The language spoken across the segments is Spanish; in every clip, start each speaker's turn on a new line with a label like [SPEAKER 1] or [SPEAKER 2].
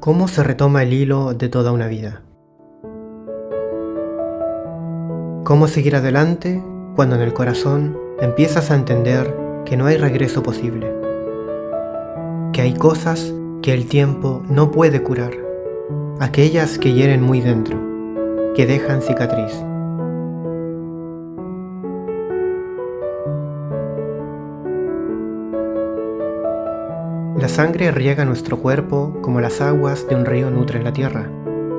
[SPEAKER 1] ¿Cómo se retoma el hilo de toda una vida? ¿Cómo seguir adelante cuando en el corazón empiezas a entender que no hay regreso posible? Que hay cosas que el tiempo no puede curar, aquellas que hieren muy dentro, que dejan cicatriz. La sangre riega nuestro cuerpo como las aguas de un río nutren la tierra.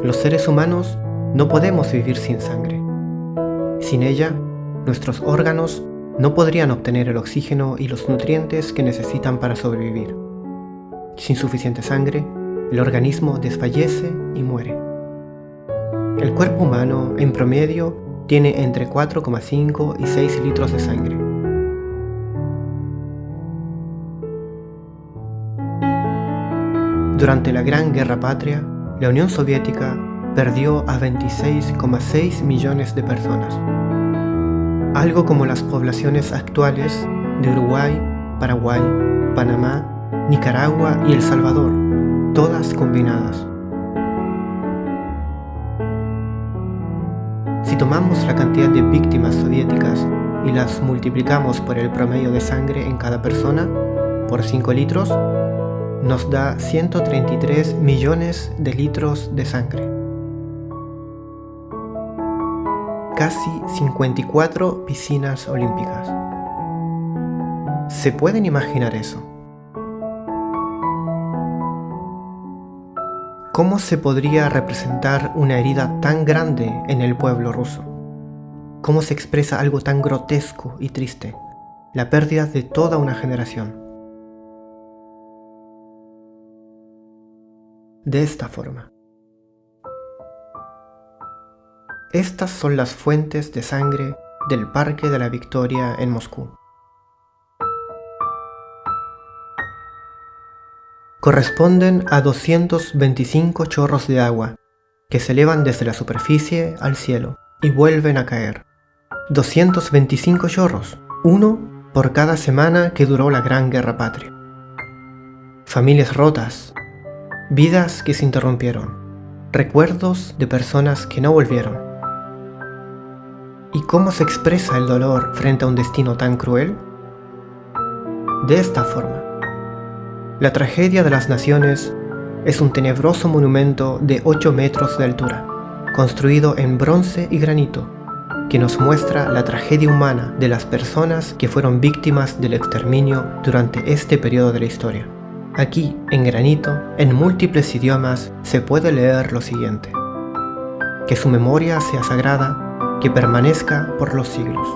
[SPEAKER 1] Los seres humanos no podemos vivir sin sangre. Sin ella, nuestros órganos no podrían obtener el oxígeno y los nutrientes que necesitan para sobrevivir. Sin suficiente sangre, el organismo desfallece y muere. El cuerpo humano, en promedio, tiene entre 4,5 y 6 litros de sangre. Durante la Gran Guerra Patria, la Unión Soviética perdió a 26,6 millones de personas, algo como las poblaciones actuales de Uruguay, Paraguay, Panamá, Nicaragua y El Salvador, todas combinadas. Si tomamos la cantidad de víctimas soviéticas y las multiplicamos por el promedio de sangre en cada persona, por 5 litros, nos da 133 millones de litros de sangre. Casi 54 piscinas olímpicas. ¿Se pueden imaginar eso? ¿Cómo se podría representar una herida tan grande en el pueblo ruso? ¿Cómo se expresa algo tan grotesco y triste? La pérdida de toda una generación. De esta forma. Estas son las fuentes de sangre del Parque de la Victoria en Moscú. Corresponden a 225 chorros de agua que se elevan desde la superficie al cielo y vuelven a caer. 225 chorros, uno por cada semana que duró la Gran Guerra Patria. Familias rotas, vidas que se interrumpieron, recuerdos de personas que no volvieron. ¿Y cómo se expresa el dolor frente a un destino tan cruel? De esta forma. La tragedia de las naciones es un tenebroso monumento de 8 metros de altura, construido en bronce y granito, que nos muestra la tragedia humana de las personas que fueron víctimas del exterminio durante este periodo de la historia. Aquí, en granito, en múltiples idiomas, se puede leer lo siguiente: que su memoria sea sagrada, que permanezca por los siglos.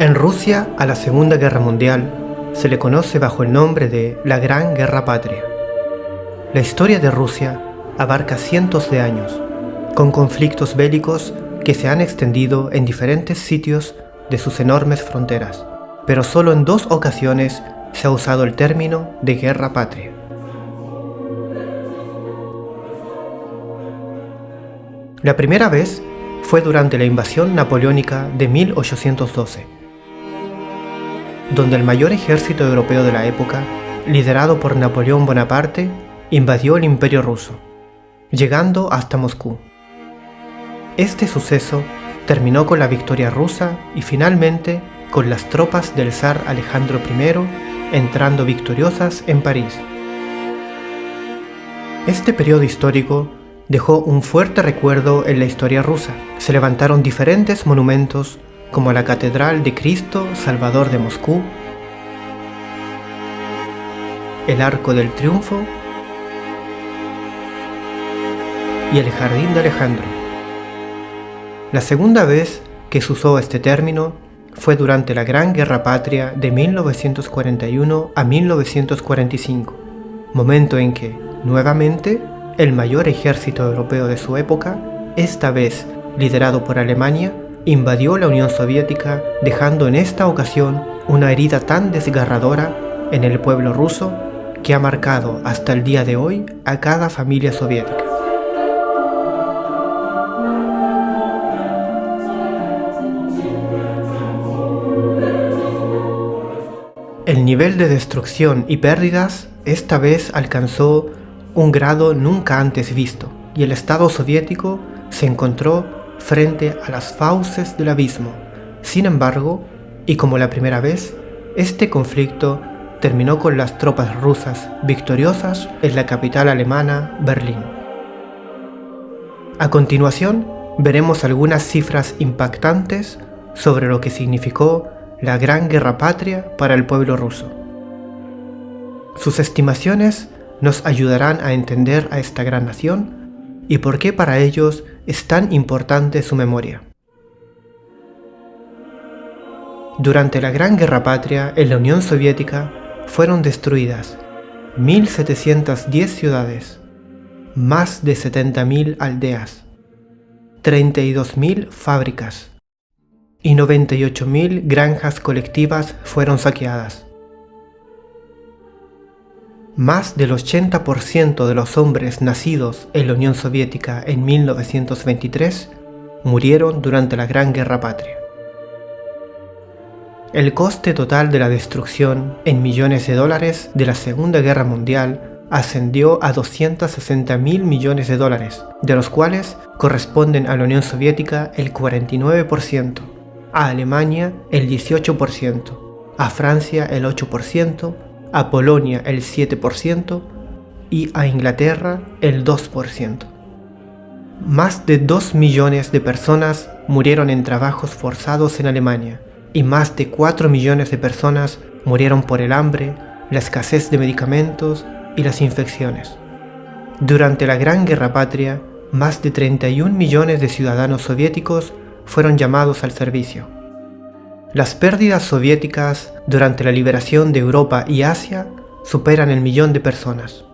[SPEAKER 1] En Rusia, a la Segunda Guerra Mundial, se le conoce bajo el nombre de la Gran Guerra Patria. La historia de Rusia abarca cientos de años, con conflictos bélicos que se han extendido en diferentes sitios de sus enormes fronteras, pero solo en 2 ocasiones se ha usado el término de Guerra Patria. La primera vez fue durante la invasión napoleónica de 1812. Donde el mayor ejército europeo de la época, liderado por Napoleón Bonaparte, invadió el Imperio ruso, llegando hasta Moscú. Este suceso terminó con la victoria rusa y finalmente con las tropas del zar Alejandro I entrando victoriosas en París. Este periodo histórico dejó un fuerte recuerdo en la historia rusa. Se levantaron diferentes monumentos como la Catedral de Cristo Salvador de Moscú, el Arco del Triunfo y el Jardín de Alejandro. La segunda vez que se usó este término fue durante la Gran Guerra Patria de 1941 a 1945, momento en que, nuevamente, el mayor ejército europeo de su época, esta vez liderado por Alemania, invadió la Unión Soviética, dejando en esta ocasión una herida tan desgarradora en el pueblo ruso que ha marcado hasta el día de hoy a cada familia soviética. El nivel de destrucción y pérdidas esta vez alcanzó un grado nunca antes visto, y el Estado soviético se encontró frente a las fauces del abismo. Sin embargo, y como la primera vez, este conflicto terminó con las tropas rusas victoriosas en la capital alemana, Berlín. A continuación, veremos algunas cifras impactantes sobre lo que significó la Gran Guerra Patria para el pueblo ruso. Sus estimaciones nos ayudarán a entender a esta gran nación y por qué para ellos es tan importante su memoria. Durante la Gran Guerra Patria en la Unión Soviética fueron destruidas 1.710 ciudades, más de 70.000 aldeas, 32.000 fábricas y 98.000 granjas colectivas fueron saqueadas. Más del 80% de los hombres nacidos en la Unión Soviética en 1923 murieron durante la Gran Guerra Patria. El coste total de la destrucción en millones de dólares de la Segunda Guerra Mundial ascendió a 260.000 millones de dólares, de los cuales corresponden a la Unión Soviética el 49%, a Alemania el 18%, a Francia el 8%, a Polonia el 7% y a Inglaterra el 2%. Más de 2 millones de personas murieron en trabajos forzados en Alemania y más de 4 millones de personas murieron por el hambre, la escasez de medicamentos y las infecciones. Durante la Gran Guerra Patria, más de 31 millones de ciudadanos soviéticos fueron llamados al servicio. Las pérdidas soviéticas durante la liberación de Europa y Asia superan el 1.000.000 de personas.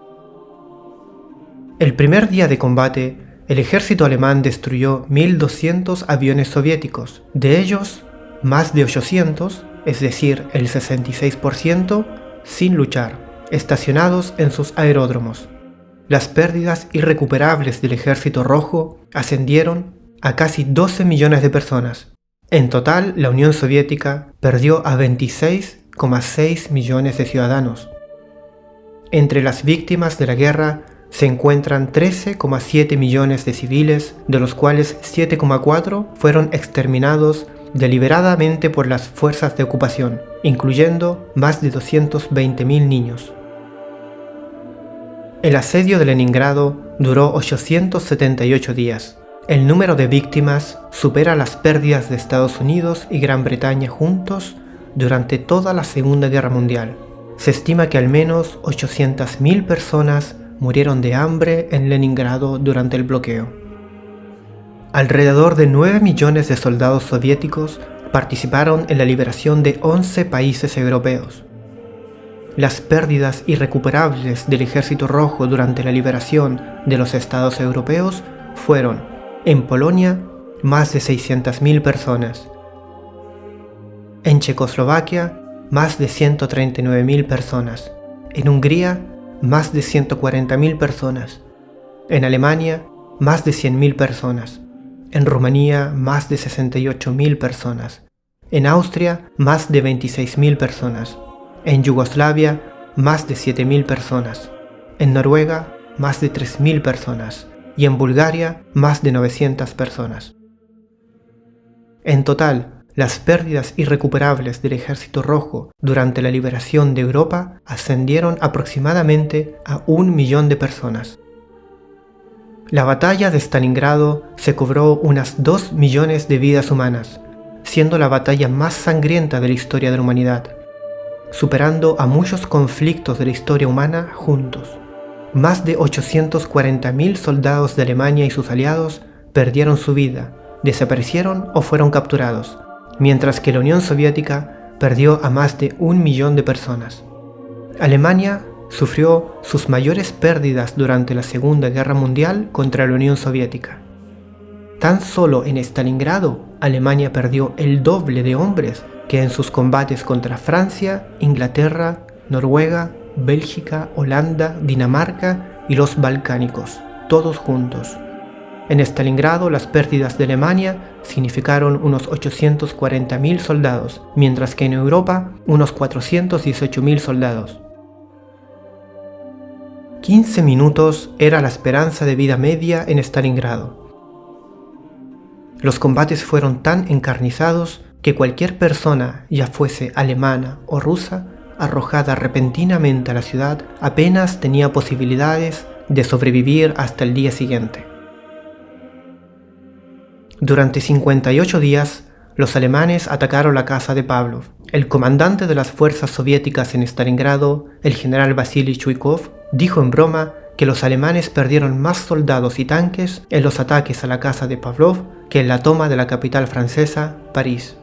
[SPEAKER 1] El primer día de combate, el ejército alemán destruyó 1.200 aviones soviéticos, de ellos, más de 800, es decir, el 66%, sin luchar, estacionados en sus aeródromos. Las pérdidas irrecuperables del Ejército Rojo ascendieron a casi 12 millones de personas. En total, la Unión Soviética perdió a 26,6 millones de ciudadanos. Entre las víctimas de la guerra se encuentran 13,7 millones de civiles, de los cuales 7,4 fueron exterminados deliberadamente por las fuerzas de ocupación, incluyendo más de 220.000 niños. El asedio de Leningrado duró 878 días. El número de víctimas supera las pérdidas de Estados Unidos y Gran Bretaña juntos durante toda la Segunda Guerra Mundial. Se estima que al menos 800.000 personas murieron de hambre en Leningrado durante el bloqueo. Alrededor de 9 millones de soldados soviéticos participaron en la liberación de 11 países europeos. Las pérdidas irrecuperables del Ejército Rojo durante la liberación de los estados europeos fueron, en Polonia, más de 600.000 personas. En Checoslovaquia, más de 139.000 personas. En Hungría, más de 140.000 personas. En Alemania, más de 100.000 personas. En Rumanía, más de 68.000 personas. En Austria, más de 26.000 personas. En Yugoslavia, más de 7.000 personas. En Noruega, más de 3.000 personas. Y en Bulgaria, más de 900 personas. En total, las pérdidas irrecuperables del Ejército Rojo durante la liberación de Europa ascendieron aproximadamente a 1 millón de personas. La batalla de Stalingrado se cobró unas 2 millones de vidas humanas, siendo la batalla más sangrienta de la historia de la humanidad, superando a muchos conflictos de la historia humana juntos. Más de 840.000 soldados de Alemania y sus aliados perdieron su vida, desaparecieron o fueron capturados, mientras que la Unión Soviética perdió a más de 1 millón de personas. Alemania sufrió sus mayores pérdidas durante la Segunda Guerra Mundial contra la Unión Soviética. Tan solo en Stalingrado, Alemania perdió el doble de hombres que en sus combates contra Francia, Inglaterra, Noruega, Bélgica, Holanda, Dinamarca y los balcánicos, todos juntos. En Stalingrado, las pérdidas de Alemania significaron unos 840.000 soldados, mientras que en Europa, unos 418.000 soldados. 15 minutos era la esperanza de vida media en Stalingrado. Los combates fueron tan encarnizados que cualquier persona, ya fuese alemana o rusa, arrojada repentinamente a la ciudad, apenas tenía posibilidades de sobrevivir hasta el día siguiente. Durante 58 días, los alemanes atacaron la casa de Pavlov. El comandante de las fuerzas soviéticas en Stalingrado, el general Vasily Chuikov, dijo en broma que los alemanes perdieron más soldados y tanques en los ataques a la casa de Pavlov que en la toma de la capital francesa, París.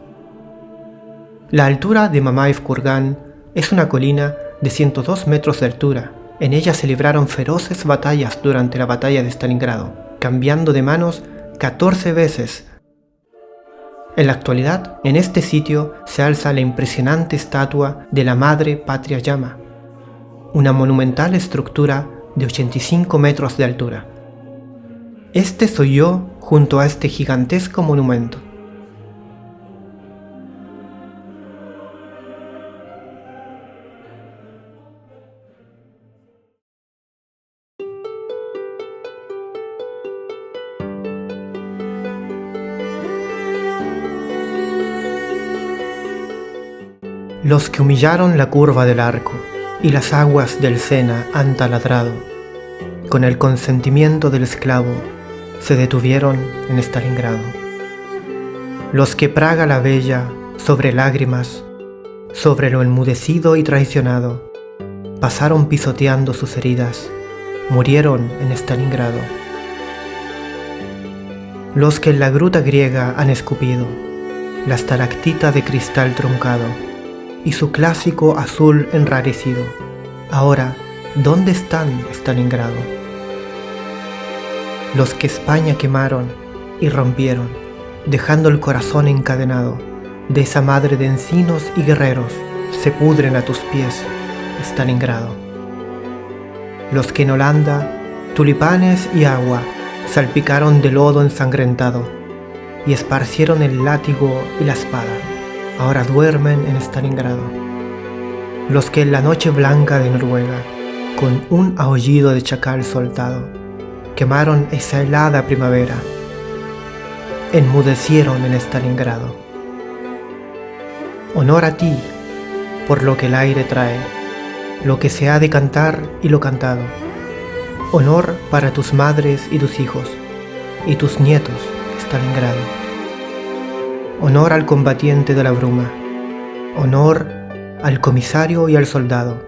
[SPEAKER 1] La altura de Mamayev Kurgan es una colina de 102 metros de altura. En ella se libraron feroces batallas durante la batalla de Stalingrado, cambiando de manos 14 veces. En la actualidad, en este sitio se alza la impresionante estatua de la Madre Patria Llama, una monumental estructura de 85 metros de altura. Este soy yo junto a este gigantesco monumento. Los que humillaron la curva del arco y las aguas del Sena han taladrado, con el consentimiento del esclavo, se detuvieron en Stalingrado. Los que Praga la Bella, sobre lágrimas, sobre lo enmudecido y traicionado, pasaron pisoteando sus heridas, murieron en Stalingrado. Los que en la gruta griega han escupido, la estalactita de cristal truncado, y su clásico azul enrarecido. Ahora, ¿dónde están Stalingrado? Los que España quemaron y rompieron, dejando el corazón encadenado, de esa madre de encinos y guerreros, se pudren a tus pies, Stalingrado. Los que en Holanda, tulipanes y agua, salpicaron de lodo ensangrentado, y esparcieron el látigo y la espada, ahora duermen en Stalingrado. Los que en la noche blanca de Noruega, con un aullido de chacal soltado, quemaron esa helada primavera, enmudecieron en Stalingrado. Honor a ti, por lo que el aire trae, lo que se ha de cantar y lo cantado. Honor para tus madres y tus hijos, y tus nietos, Stalingrado. Honor al combatiente de la bruma, honor al comisario y al soldado,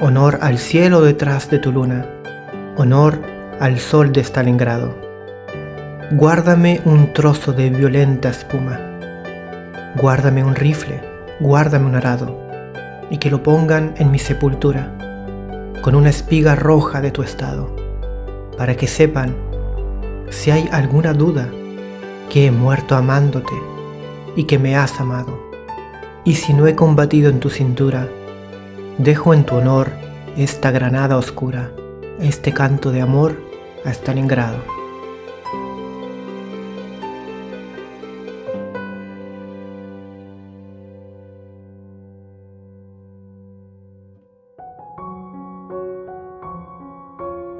[SPEAKER 1] honor al cielo detrás de tu luna, honor al sol de Stalingrado. Guárdame un trozo de violenta espuma, guárdame un rifle, guárdame un arado, y que lo pongan en mi sepultura, con una espiga roja de tu estado, para que sepan, si hay alguna duda, que he muerto amándote, y que me has amado. Y si no he combatido en tu cintura, dejo en tu honor esta granada oscura, este canto de amor a Stalingrado.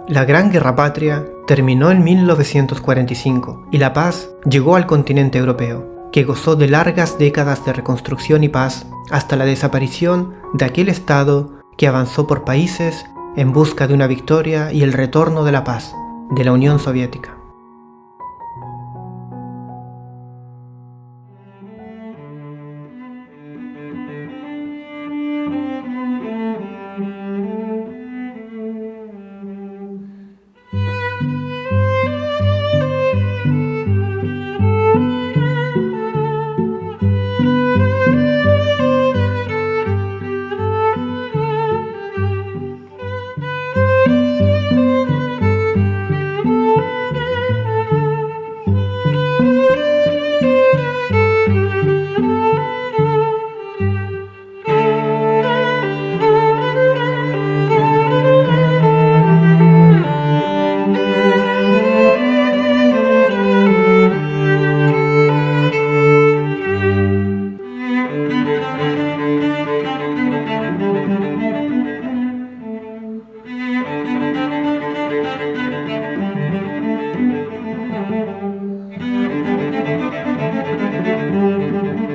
[SPEAKER 1] La Gran Guerra Patria terminó en 1945 y la paz llegó al continente europeo, que gozó de largas décadas de reconstrucción y paz hasta la desaparición de aquel Estado que avanzó por países en busca de una victoria y el retorno de la paz, de la Unión Soviética.
[SPEAKER 2] Thank you.